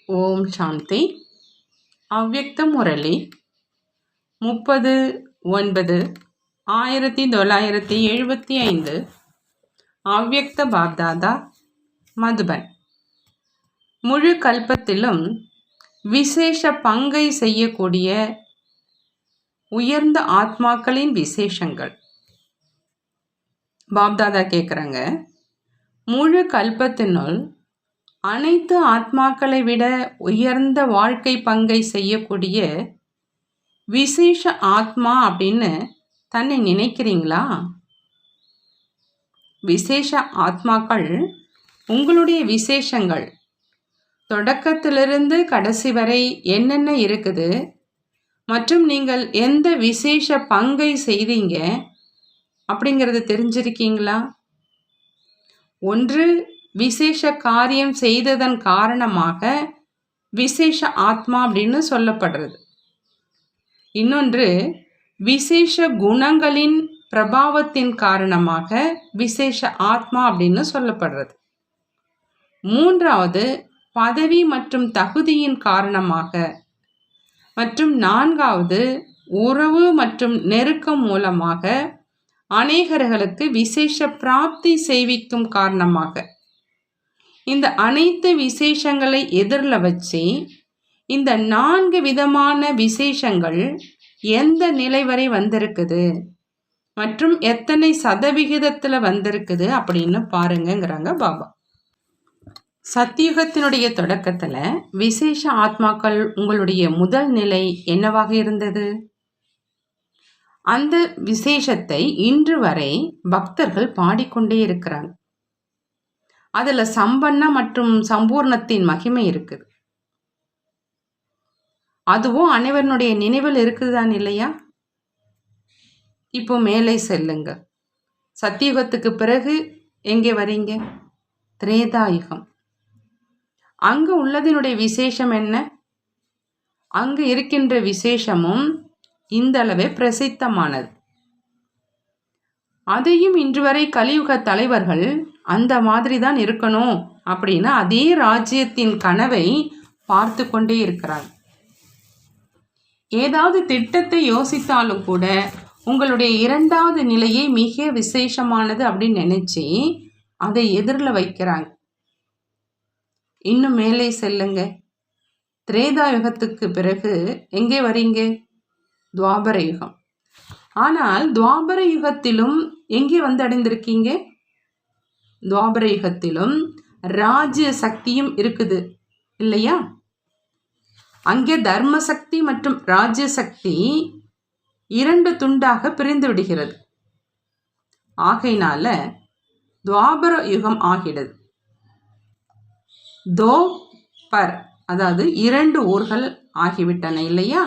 ஓம் சாந்தி. அவ்யக்த முரளி 30/9/1975. அவ்யக்த பாப்தாதா, மதுபன். முழு கல்பத்திலும் விசேஷ பங்கை செய்யக்கூடிய உயர்ந்த ஆத்மாக்களின் விசேஷங்கள். பாப்தாதா கேட்குறாங்க, முழு கல்பத்தினுள் அனைத்து ஆத்மாக்களை விட உயர்ந்த வாழ்க்கை பங்கை செய்யக்கூடிய விசேஷ ஆத்மா அப்படின்னு தன்னை நினைக்கிறீங்களா? விசேஷ ஆத்மாக்கள் உங்களுடைய விசேஷங்கள் தொடக்கத்திலிருந்து கடைசி வரை என்னென்ன இருக்குது மற்றும் நீங்கள் எந்த விசேஷ பங்கை செய்தீங்க அப்படிங்கிறது தெரிஞ்சிருக்கீங்களா? ஒன்று, விசேஷ காரியம் செய்ததன் காரணமாக விசேஷ ஆத்மா அப்படின்னு சொல்லப்படுறது. இன்னொன்று, விசேஷ குணங்களின் பிரபாவத்தின் காரணமாக விசேஷ ஆத்மா அப்படின்னு சொல்லப்படுறது. மூன்றாவது, பதவி மற்றும் தகுதியின் காரணமாக. மற்றும் நான்காவது, உறவு மற்றும் நெருக்கம் மூலமாக அநேகர்களுக்கு விசேஷ பிராப்தி செய்விக்கும் காரணமாக. இந்த அனைத்து விசேஷங்களை எதிரில் வச்சு இந்த 4 விதமான விசேஷங்கள் எந்த நிலை வரை வந்திருக்குது மற்றும் எத்தனை சதவிகிதத்தில் வந்திருக்குது அப்படின்னு பாருங்கிறாங்க பாபா. சத்தியுகத்தினுடைய தொடக்கத்தில் விசேஷ ஆத்மாக்கள் உங்களுடைய முதல் நிலை என்னவாக இருந்தது? அந்த விசேஷத்தை இன்று வரை பக்தர்கள் பாடிக்கொண்டே இருக்கிறாங்க. அதில் சம்பன்ன மற்றும் சம்பூர்ணத்தின் மகிமை இருக்குது. அதுவும் அனைவருடைய நினைவில் இருக்குதுதான் இல்லையா? இப்போ மேலே செல்லுங்க. சத்தியுகத்துக்கு பிறகு எங்கே வரீங்க? திரேதாயுகம். அங்கு உள்ளதினுடைய விசேஷம் என்ன? அங்கு இருக்கின்ற விசேஷமும் இந்த அளவே பிரசித்தமானது. அதையும் இன்று வரை கலியுக தலைவர்கள் அந்த மாதிரி தான் இருக்கணும் அப்படின்னு அதே ராஜ்யத்தின் கனவை பார்த்து கொண்டே இருக்கிறாங்க. ஏதாவது திட்டத்தை யோசித்தாலும் கூட உங்களுடைய 2வது நிலையை மிக விசேஷமானது அப்படின்னு நினைச்சு அதை எதிரில் வைக்கிறாங்க. இன்னும் மேலே செல்லுங்க. திரேதா யுகத்துக்கு பிறகு எங்கே வரீங்க? துவாபர யுகம். ஆனால் துவாபர யுகத்திலும் எங்கே வந்து அடைந்திருக்கீங்க? துவாபர யுகத்திலும் ராஜ்ய சக்தியும் இருக்குது இல்லையா? அங்கே தர்ம சக்தி மற்றும் ராஜ்ய சக்தி 2 துண்டாக பிரிந்து விடுகிறது. ஆகையினால துவாபர யுகம் ஆகிடுது. தோ பர், அதாவது 2 ஊர்கள் ஆகிவிட்டன இல்லையா?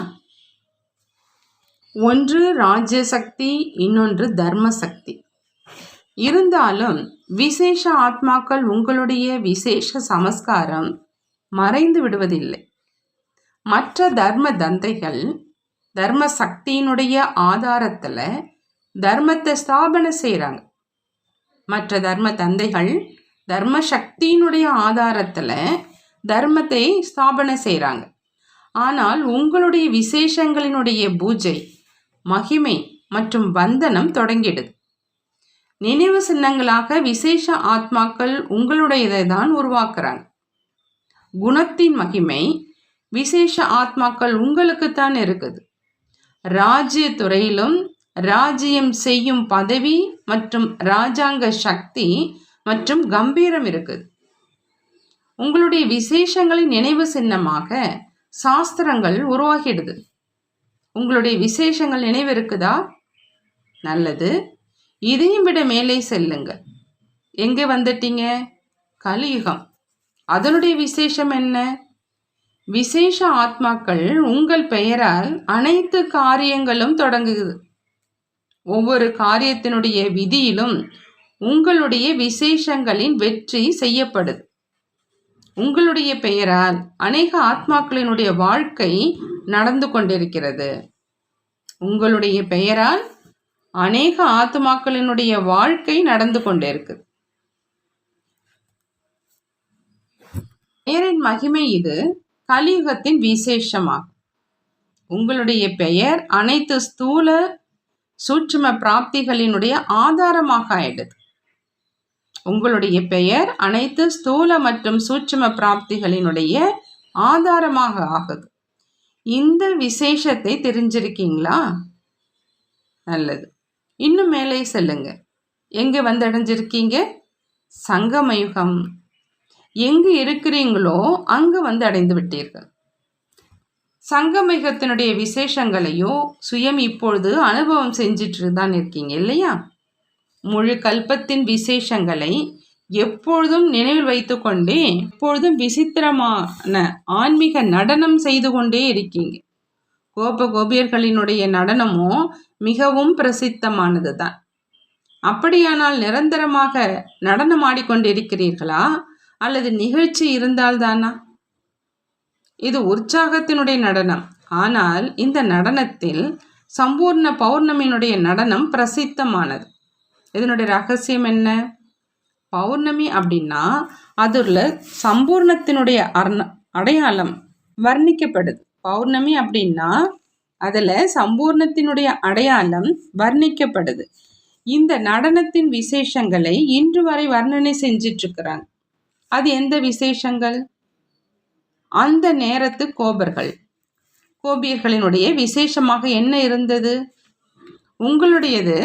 ஒன்று ராஜ்ய சக்தி, இன்னொன்று தர்ம சக்தி. இருந்தாலும் விசேஷ ஆத்மாக்கள் உங்களுடைய விசேஷ சமஸ்காரம் மறைந்து விடுவதில்லை. மற்ற தர்ம தந்தைகள் தர்ம சக்தியினுடைய ஆதாரத்தில் தர்மத்தை ஸ்தாபனை செய்கிறாங்க. மற்ற தர்ம தந்தைகள் தர்ம சக்தியினுடைய ஆதாரத்தில் தர்மத்தை ஸ்தாபனை செய்கிறாங்க. ஆனால் உங்களுடைய விசேஷங்களினுடைய பூஜை, மகிமை மற்றும் வந்தனம் தொடங்கிடுது. நினைவு சின்னங்களாக விசேஷ ஆத்மாக்கள் உங்களுடையதை தான் உருவாக்குறாங்க. குணத்தின் மகிமை விசேஷ ஆத்மாக்கள் உங்களுக்குத்தான் இருக்குது. ராஜ்ய துறையிலும் ராஜ்யம் செய்யும் பதவி மற்றும் ராஜாங்க சக்தி மற்றும் கம்பீரம் இருக்குது. உங்களுடைய விசேஷங்களின் நினைவு சின்னமாக சாஸ்திரங்கள் உருவாகிடுது. உங்களுடைய விசேஷங்கள் நினைவு இருக்குதா? நல்லது. இதையும் விட மேலே செல்லுங்க. எங்கே வந்துட்டீங்க? கலியுகம். அதனுடைய விசேஷம் என்ன? விசேஷ ஆத்மாக்கள் உங்கள் பெயரால் அனைத்து காரியங்களும் தொடங்குது. ஒவ்வொரு காரியத்தினுடைய விதியிலும் உங்களுடைய விசேஷங்களின் வெற்றி செய்யப்படுது. உங்களுடைய பெயரால் அநேக ஆத்மாக்களினுடைய வாழ்க்கை நடந்து கொண்டிருக்கிறது. உங்களுடைய பெயரால் அநேக ஆத்மாக்களினுடைய வாழ்க்கை நடந்து கொண்டிருக்குது. பெயரின் மகிமை இது. கலியுகத்தின் விசேஷமாகும். உங்களுடைய பெயர் அனைத்து ஸ்தூல சூட்சும பிராப்திகளினுடைய ஆதாரமாக ஆயிடுது. உங்களுடைய பெயர் அனைத்து ஸ்தூல மற்றும் சூட்சும பிராப்திகளினுடைய ஆதாரமாக ஆகுது. இந்த விசேஷத்தை தெரிஞ்சிருக்கீங்களா? நல்லது. இன்னும் மேலே செல்லுங்க. எங்கே வந்தடைஞ்சிருக்கீங்க? சங்கமயுகம். எங்கு இருக்கிறீங்களோ அங்கு வந்து அடைந்து விட்டீர்கள். சங்கமயுகத்தினுடைய விசேஷங்களையோ சுயம் இப்பொழுது அனுபவம் செஞ்சிட்டு தான் இருக்கீங்க இல்லையா? முழு கல்பத்தின் விசேஷங்களை எப்பொழுதும் நினைவில் வைத்துக்கொண்டே எப்பொழுதும் விசித்திரமான ஆன்மீக நடனம் செய்து கொண்டே இருக்கீங்க. கோபியர்களினுடைய நடனமும் மிகவும் பிரசித்தமானது தான். அப்படியானால் நிரந்தரமாக நடனம் ஆடிக்கொண்டிருக்கிறீர்களா அல்லது நிகழ்ச்சி இருந்தால்தானா? இது உற்சாகத்தினுடைய நடனம். ஆனால் இந்த நடனத்தில் சம்பூர்ண பௌர்ணமியினுடைய நடனம் பிரசித்தமானது. இதனுடைய ரகசியம் என்ன? பௌர்ணமி அப்படின்னா அதில் சம்பூர்ணத்தினுடைய அடையாளம் வர்ணிக்கப்படுது. பௌர்ணமி அப்படின்னா அதில் சம்பூர்ணத்தினுடைய அடையாளம் வர்ணிக்கப்படுது. இந்த நடனத்தின் விசேஷங்களை இன்று வரை வர்ணனை செஞ்சிட்டு இருக்கிறாங்க. அது எந்த விசேஷங்கள்? அந்த நேரத்து கோபியர்களினுடைய விசேஷமாக என்ன இருந்தது? உங்களுடையது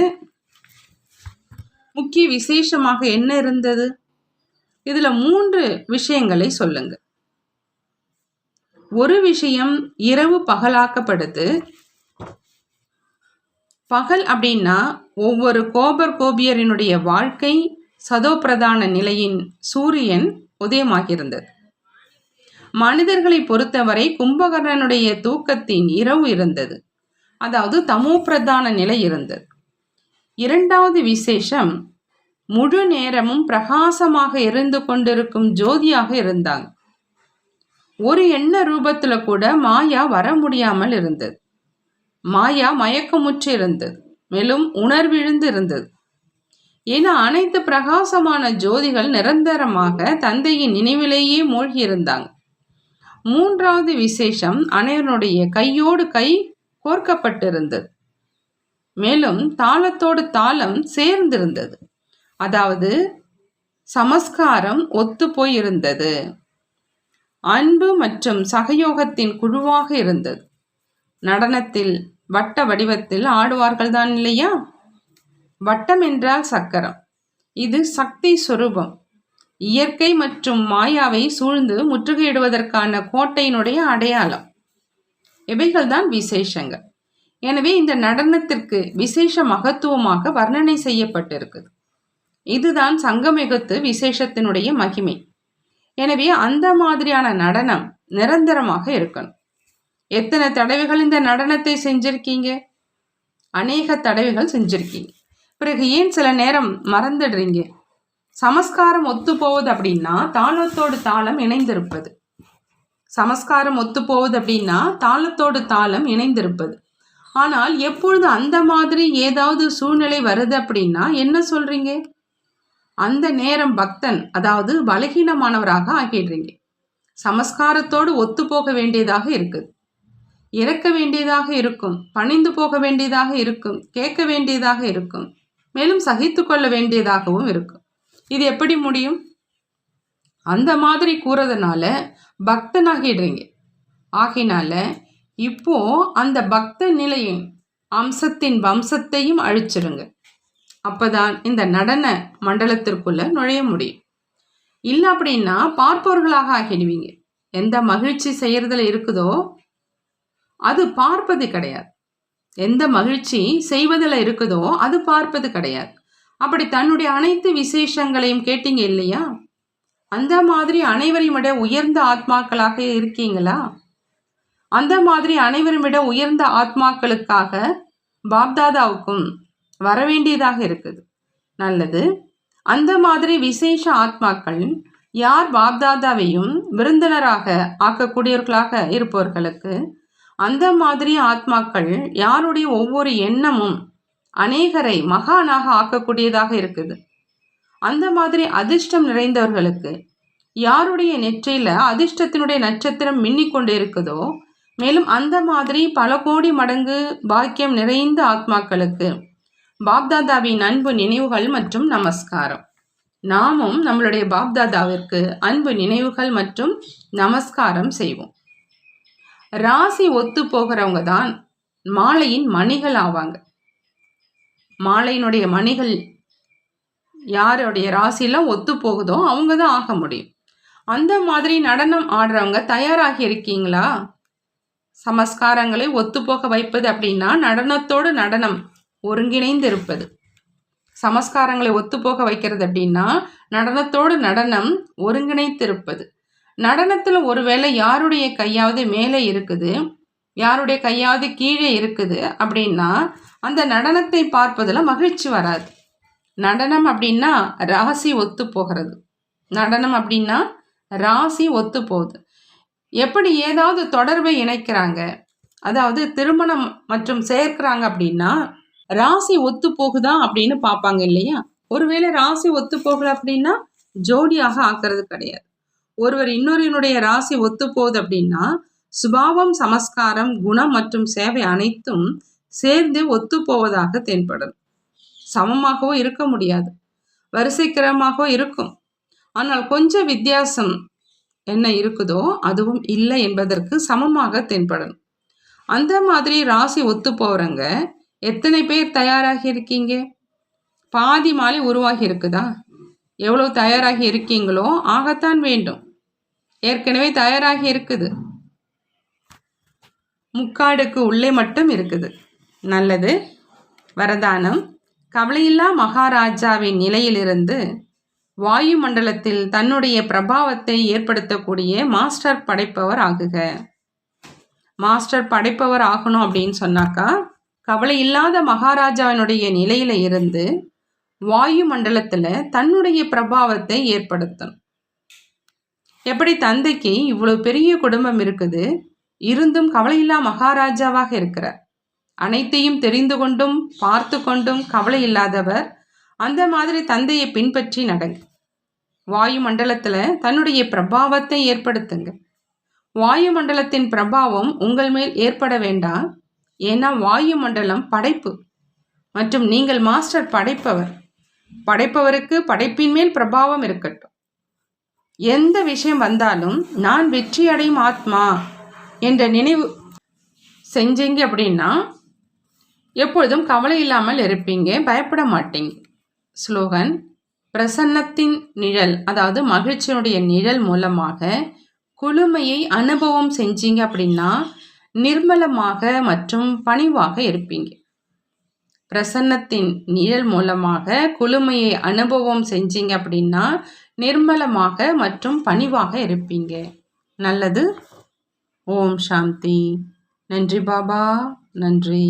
முக்கிய விசேஷமாக என்ன இருந்தது? இதுல 3 விஷயங்களை சொல்லுங்க. ஒரு விஷயம் இரவு பகலாக்கப்படுது. பகல் அப்படின்னா ஒவ்வொரு கோபியரினுடைய வாழ்க்கை சதோப்பிரதான நிலையின் சூரியன் உதயமாகியிருந்தது. மனிதர்களை பொறுத்தவரை கும்பகர்ணனுடைய தூக்கத்தின் இரவு இருந்தது. அதாவது தமோ பிரதான நிலை இருந்தது. இரண்டாவது விசேஷம் முழு நேரமும் பிரகாசமாக இருந்து கொண்டிருக்கும் ஜோதியாக இருந்தாங்க. ஒரு எண்ண ரூபத்துல கூட மாயா வர முடியாமல் இருந்தது. மாயா மயக்கமுற்று இருந்தது, மேலும் உணர்விழுந்து இருந்தது. ஏன்னா அனைத்து பிரகாசமான ஜோதிகள் நிரந்தரமாக தந்தையின் நினைவிலேயே மூழ்கி இருந்தாங்க. மூன்றாவது விசேஷம் அனைவருடைய கையோடு கை கோர்க்கப்பட்டிருந்தது. மேலும் தாளத்தோடு தாளம் சேர்ந்திருந்தது. அதாவது சமஸ்காரம் ஒத்து போயிருந்தது. அன்பு மற்றும் சகயோகத்தின் குழுவாக இருந்தது. நடனத்தில் வட்ட வடிவத்தில் ஆடுவார்கள் தான் இல்லையா? வட்டம் என்றால் சக்கரம். இது சக்தி சொரூபம். இயற்கை மற்றும் மாயாவை சூழ்ந்து முற்றுகையிடுவதற்கான கோட்டையினுடைய அடையாளம். இவைகள்தான் விசேஷங்கள். எனவே இந்த நடனத்திற்கு விசேஷ மகத்துவமாக வர்ணனை செய்யப்பட்டிருக்குது. இதுதான் சங்கமயுகத்து விசேஷத்தினுடைய மகிமை. எனவே அந்த மாதிரியான நடனம் நிரந்தரமாக இருக்கணும். எத்தனை தடவைகள் இந்த நடனத்தை செஞ்சிருக்கீங்க? அநேக தடவைகள் செஞ்சிருக்கீங்க. பிறகு ஏன் சில நேரம் மறந்துடுறீங்க? சமஸ்காரம் ஒத்து போவது அப்படின்னா தாளத்தோடு தாளம் இணைந்திருப்பது. சமஸ்காரம் ஒத்து போவது அப்படின்னா தாளத்தோடு தாளம் இணைந்திருப்பது. ஆனால் எப்பொழுது அந்த மாதிரி ஏதாவது சூழ்நிலை வருது அப்படின்னா என்ன சொல்றீங்க? அந்த நேரம் பக்தன், அதாவது பலகீனமானவராக ஆகிடுறீங்க. சமஸ்காரத்தோடு ஒத்து போக வேண்டியதாக இருக்குது. இறக்க வேண்டியதாக இருக்கும், பணிந்து போக வேண்டியதாக இருக்கும், கேட்க வேண்டியதாக இருக்கும், மேலும் சகித்து கொள்ள வேண்டியதாகவும் இருக்கும். இது எப்படி முடியும்? அந்த மாதிரி கூறதுனால பக்தனாகிடுறீங்க. ஆகினால இப்போ அந்த பக்த நிலையின் அம்சத்தின் வம்சத்தையும் அழிச்சிருங்க. அப்பதான் இந்த நடன மண்டலத்திற்குள்ள நுழைய முடியும். இல்லை அப்படின்னா பார்ப்பவர்களாக ஆகிடுவீங்க. எந்த மகிழ்ச்சி செய்யறதுல இருக்குதோ அது பார்ப்பது கிடையாது. எந்த மகிழ்ச்சி செய்வதில் இருக்குதோ அது பார்ப்பது கிடையாது. அப்படி தன்னுடைய அனைத்து விசேஷங்களையும் கேட்டீங்க இல்லையா? அந்த மாதிரி அனைவரையும் விட உயர்ந்த ஆத்மாக்களாக இருக்கீங்களா? அந்த மாதிரி அனைவரும் விட உயர்ந்த ஆத்மாக்களுக்காக பாப்தாதாவுக்கும் வரவேண்டியதாக இருக்குது. நல்லது. அந்த மாதிரி விசேஷ ஆத்மாக்கள் யார் பாப்தாதாவையும் விருந்தினராக ஆக்கக்கூடியவர்களாக இருப்பவர்களுக்கு, அந்த மாதிரி ஆத்மாக்கள் யாருடைய ஒவ்வொரு எண்ணமும் அநேகரை மகானாக ஆக்கக்கூடியதாக இருக்குது. அந்த மாதிரி அதிர்ஷ்டம் நிறைந்தவர்களுக்கு யாருடைய நெற்றியில அதிர்ஷ்டத்தினுடைய நட்சத்திரம் மின்னிக் கொண்டு இருக்குதோ, மேலும் அந்த மாதிரி பல கோடி மடங்கு பாக்கியம் நிறைந்த ஆத்மாக்களுக்கு பாப்தாதாவின் அன்பு நினைவுகள் மற்றும் நமஸ்காரம். நாமும் நம்மளுடைய பாப்தாதாவிற்கு அன்பு நினைவுகள் மற்றும் நமஸ்காரம் செய்வோம். ராசி ஒத்து போகிறவங்க தான் மாலையின் மணிகள் ஆவாங்க. மாலையினுடைய மணிகள் யாருடைய ராசிலாம் ஒத்து போகுதோ அவங்க தான் ஆக முடியும். அந்த மாதிரி நடனம் ஆடுறவங்க தயாராகி இருக்கீங்களா? சமஸ்காரங்களை ஒத்துப்போக வைப்பது அப்படின்னா நடனத்தோடு நடனம் ஒருங்கிணைந்து இருப்பது. சமஸ்காரங்களை ஒத்துப்போக வைக்கிறது அப்படின்னா நடனத்தோடு நடனம் ஒருங்கிணைத்து இருப்பது. நடனத்தில் ஒருவேளை யாருடைய கையாவது மேலே இருக்குது, யாருடைய கையாவது கீழே இருக்குது அப்படின்னா அந்த நடனத்தை பார்ப்பதில் மகிழ்ச்சி வராது. நடனம் அப்படின்னா ராசி ஒத்து போகிறது. நடனம் அப்படின்னா ராசி ஒத்து போகுது. எப்படி ஏதாவது தொடர்பை இணைக்கிறாங்க, அதாவது திருமணம் மற்றும் சேர்க்கிறாங்க அப்படின்னா ராசி ஒத்து போகுதா அப்படின்னு பார்ப்பாங்க இல்லையா? ஒருவேளை ராசி ஒத்து போகல அப்படின்னா ஜோடியாக ஆக்கிறது கிடையாது. ஒருவர் இன்னொருவனுடைய ராசி ஒத்து போகுது அப்படின்னா சுபாவம், சமஸ்காரம், குணம் மற்றும் சேவை அனைத்தும் சேர்ந்து ஒத்து போவதாக தென்படும். சமமாகவும் இருக்க முடியாது, வரிசைக்கிரமாகவும் இருக்கும். ஆனால் கொஞ்சம் வித்தியாசம் என்ன இருக்குதோ அதுவும் இல்லை என்பதற்கு சமமாக தென்படும். அந்த மாதிரி ராசி ஒத்து போகிறவங்க எத்தனை பேர் தயாராகி இருக்கீங்க? பாதி மாலை உருவாகி இருக்குதா? எவ்வளோ தயாராகி இருக்கீங்களோ ஆகத்தான் வேண்டும். ஏற்கனவே தயாராகி இருக்குது. முக்காடுக்கு உள்ளே மட்டும் இருக்குது. நல்லது. வரதானம்: கவலையில்லா மகாராஜாவின் நிலையிலிருந்து வாயு மண்டலத்தில் தன்னுடைய பிரபாவத்தை ஏற்படுத்தக்கூடிய மாஸ்டர் படைப்பவர் ஆகுக. மாஸ்டர் படைப்பவர் ஆகணும் அப்படின்னு சொன்னாக்கா கவலை இல்லாத மகாராஜாவினுடைய நிலையில இருந்து வாயு மண்டலத்துல தன்னுடைய பிரபாவத்தை ஏற்படுத்தணும். எப்படி தந்தைக்கு இவ்வளவு பெரிய குடும்பம் இருக்குது, இருந்தும் கவலையில்லா மகாராஜாவாக இருக்கிறார். அனைத்தையும் தெரிந்து கொண்டும் பார்த்து கொண்டும் கவலை இல்லாதவர். அந்த மாதிரி தந்தையை பின்பற்றி நடங்க. வாயு மண்டலத்துல தன்னுடைய பிரபாவத்தை ஏற்படுத்துங்க. வாயு மண்டலத்தின் பிரபாவம் உங்கள் மேல் ஏற்பட வேண்டாம். ஏன்னா வாயு மண்டலம் படைப்பு மற்றும் நீங்கள் மாஸ்டர் படைப்பவர். படைப்பவருக்கு படைப்பின் மேல் பிரபாவம் இருக்கட்டும். எந்த விஷயம் வந்தாலும் நான் வெற்றி அடையும் ஆத்மா என்ற நினைவு செஞ்சீங்க அப்படின்னா எப்பொழுதும் கவலை இல்லாமல் இருப்பீங்க, பயப்பட மாட்டீங்க. ஸ்லோகன்: பிரசன்னத்தின் நிழல், அதாவது மகிழ்ச்சியினுடைய நிழல் மூலமாக குளுமையை அனுபவம் செஞ்சீங்க அப்படின்னா நிர்மலமாக மற்றும் பணிவாக இருப்பீங்க. பிரசன்னத்தின் நிழல் மூலமாக குளுமையை அனுபவம் செஞ்சீங்க அப்படின்னா நிர்மலமாக மற்றும் பணிவாக இருப்பீங்க. நல்லது. ஓம் சாந்தி. நன்றி பாபா, நன்றி.